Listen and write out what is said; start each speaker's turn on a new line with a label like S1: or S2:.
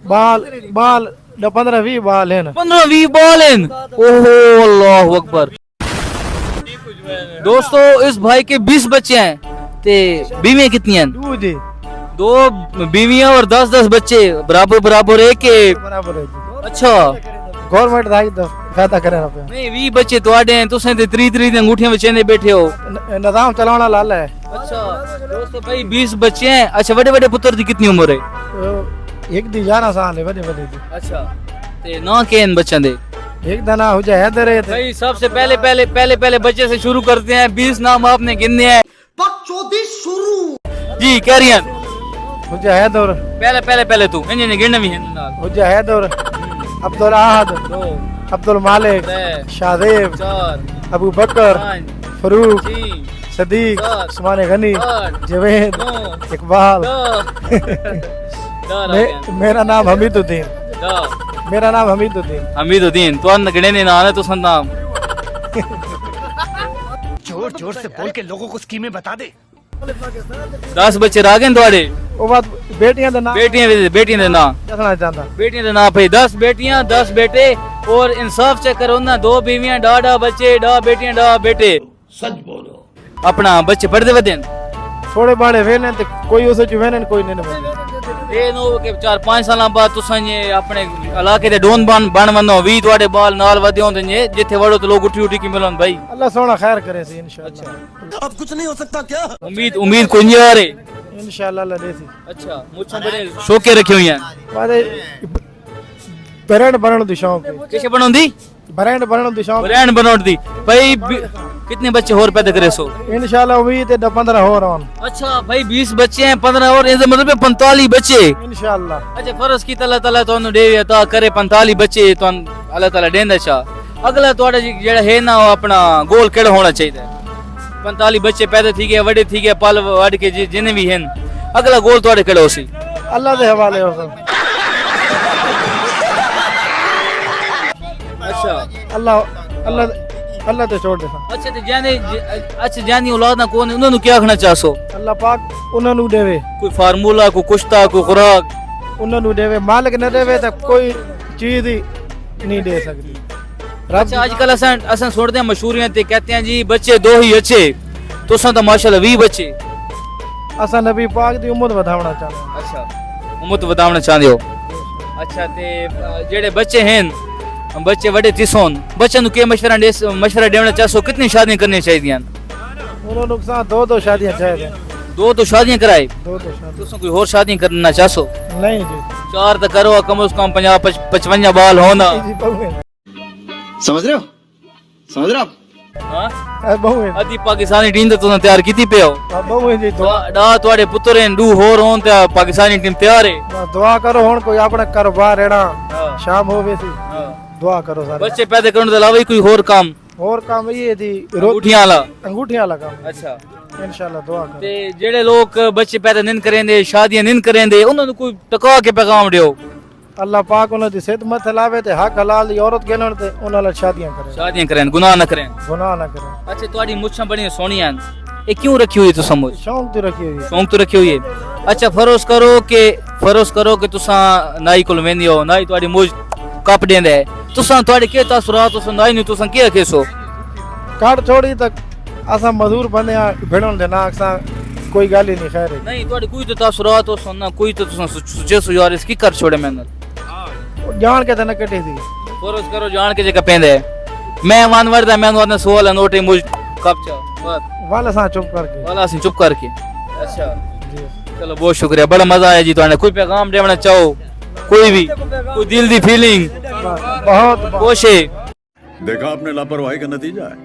S1: बाल बाल 15-20 बाल हैं
S2: 15-20 बाल हैं। ओहो अल्लाह अकबर। दोस्तों इस भाई के 20 बच्चे हैं ते बीवियां कितनी हैं?
S1: जी
S2: 2 बीवियां और 10-10 बच्चे बराबर बराबर एक एक।
S1: बराबर है जी।
S2: अच्छा
S1: गवर्नमेंट दाई तो फायदा करे ना पे
S2: नहीं 20 बच्चे ਤੁਹਾਡੇ हैं तुसें ते 30 दी अंगूठियां विचेंदे बैठे हो।
S1: निजाम चलाना लाल है।
S2: अच्छा दोस्तों भाई 20 बच्चे हैं। अच्छा बड़े बड़े पुत्र की कितनी उम्र है?
S1: एक दी 11 साल है बड़े बड़े दी।
S2: अच्छा ते ना के इन बच्चों दे?
S1: एक दाना हो जाए हैदर है
S2: भाई सबसे पहले बच्चे से शुरू करते हैं। 20 नाम आपने गिनने हैं।
S3: बकचोदी शुरू।
S2: जी कह रही हैं
S1: हो जाए हैदर
S2: पहले तू इंजन गिनने भी है नाल।
S1: हो जाए हैदर अब्दुल अहद
S2: 2
S1: अब्दुल मालिक
S2: 3
S1: शादेब
S2: 4
S1: अबू बकर
S2: 5
S1: फरूक
S2: 6
S1: सदीक
S2: सात,
S1: उस्मान गनी
S2: आठ,
S1: जवेद
S2: 9
S1: इकबाल
S2: 10
S1: मेरा नाम हमीदुद्दीन मेरा नाम हमीदुद्दीन
S2: हमीदुद्दीन तो अन्न गिने ना है तो नाम।
S3: जोर जोर से बोल के लोगों को स्कीमें बता दे।
S2: 10 बच्चे रह गए थोड़े?
S1: वो बात बेटियां दा नाम
S2: बेटियां दे नाम
S1: दसना चाहता।
S2: बेटियां दे नाम भाई 10 बेटियां 10 बेटे और इंसाफ चेक करो ना 2 बीवियां डा बच्चे डा बेटियां डा बेटे।
S3: सच बोलो।
S2: अपना बच्चे पढ़दे वदन
S1: थोड़े बाड़े वेने ते कोई उसे जो वेने कोई नहीं
S2: ये नो के 4-5 साल बाद तुसां ये अपने इलाके दे डोन बन वनो 20 ਤੁਹਾਡੇ बाल नाल वदे होंदे ने जिथे वड़ो तो लोग उठी की मिलन भाई।
S1: अल्लाह सोना खैर करे सी इंशाअल्लाह।
S3: अब कुछ नहीं हो सकता क्या?
S2: उम्मीद कोई नहीं आ रही
S1: इंशाअल्लाह अल्लाह दे सी।
S2: अच्छा मुझे बड़े शौके रखे हुए हैं।
S1: वादे ब्रांड बनने दी शौक है।
S2: कैसे बनोंदी?
S1: ब्रांड बनने दी शौक
S2: ब्रांड बनोड़ दी भाई। कितने बच्चे और पैदा करे सो?
S1: इंशाअल्लाह उम्मीद है 15 हो रहा हूं।
S2: अच्छा भाई 20 बच्चे हैं 15 और इसका मतलब है 45 बच्चे
S1: इंशाअल्लाह।
S2: अच्छा फर्ज की अल्लाह ताला तोनु दे अता करे 45 बच्चे तो अल्लाह ताला देंदा चा। अगला तोड़ा जेड़ा है ना अपना गोल केड़ा होना चाहिए? 45 बच्चे पैदा थी गए वडे थी गए पल वड के जिने भी हैं अगला गोल तोड़े केड़ा होसी?
S1: अल्लाह दे हवाले हो सब।
S2: अच्छा
S1: अल्लाह ते छोड़ दे।
S2: अच्छा ते जानी औलाद ना कौन उन्हां नु क्या आखना चाहसो?
S1: अल्लाह पाक उन्हां नु देवे
S2: कोई फार्मूला को कुश्ता को खुराक
S1: उन्हां नु देवे मालिक न देवे तो कोई चीज ही नहीं दे सकती।
S2: अच्छा आजकल असन छोड़ते हैं मशहूरियां ते कहते हैं जी बच्चे 2 ही अच्छे तुसां तो माशाल्लाह 20 बच्चे।
S1: असा नबी पाक दी उम्मत वधावना चाहते।
S2: अच्छा उम्मत वधावना चाहते हो। अच्छा ते जेड़े बच्चे हैं बच्चे बड़े तिसोन बच्चों नु के मशवरा देना चाहसो? कितनी शादियां करनी चाहिए?
S1: उन्होंने नुकसान 2 शादियां चाहिए।
S2: 2 तो शादियां कराए
S1: 2 शादियां
S2: तुसो कोई और शादियां करना चाहसो?
S1: नहीं जी
S2: 4 तो करो कम से कम 50-55 बाल होना।
S3: समझ रहे हो?
S2: हां
S1: बहु है
S2: आधी पाकिस्तानी टीम तो तुसा तैयार कीती पे हो।
S1: बहु है जी
S2: डा ਤੁਹਾਡੇ पुत्र हैं 2 होर होन ते पाकिस्तानी टीम तैयार है।
S1: दुआ करो हुन कोई अपना कारोबार रेड़ा शाम होवे सी दुआ करो सारे।
S2: बच्चे पैदा करने के अलावा कोई और काम
S1: ये थी अंगूठियां वाला काम।
S2: अच्छा
S1: इंशाल्लाह दुआ करो।
S2: ते जेड़े लोग बच्चे पैदा नहीं करेंदे शादियां नहीं करेंदे उन्हां नु कोई टका के पैगाम दियो?
S1: अल्लाह पाक उन्हां दी सेहत मत लावे ते हक हलाल दी औरत गिनण ते उन्हां नाल शादियां करें
S2: गुनाह न करें।
S1: अच्छा
S2: तुम्हारी मुच्छां बड़ी सोहणियां ये क्यों रखी हुई तुसा मुझ?
S1: शौक तो रखी हुई है।
S2: शौक तो रखी हुई है। अच्छा फरोज करो के तुसा नाई कोल वेंदी हो नाई तुम्हारी मुझ कप देंदा है तुसा तुम्हारे के तासुरात तुसा नाई नु तुसा के केसो?
S1: काट छोड़ी तक असा मजदूर बने भेड़न दे ना असा कोई गाली नहीं खैर है।
S2: नहीं तुम्हारी कोई तो तासुरात हो सुनना कोई तो तुसा सोचे सो यार इसकी कर छोड़े मैंने
S1: जान के तना कटी थी।
S2: फरोज करो जान के जगह पेंदे मैं वन वर्दा मैं वन सोल नोटे मुझ कप चा
S1: वाला सा चुप करके
S2: अच्छा जी चलो बहुत शुक्रिया बड़ा मजा आया जी। तुहाने कोई पैगाम देना चाहो कोई भी कोई दिल दी फीलिंग?
S1: बहुत
S2: कोशिश
S4: देखा आपने लापरवाही का नतीजा है।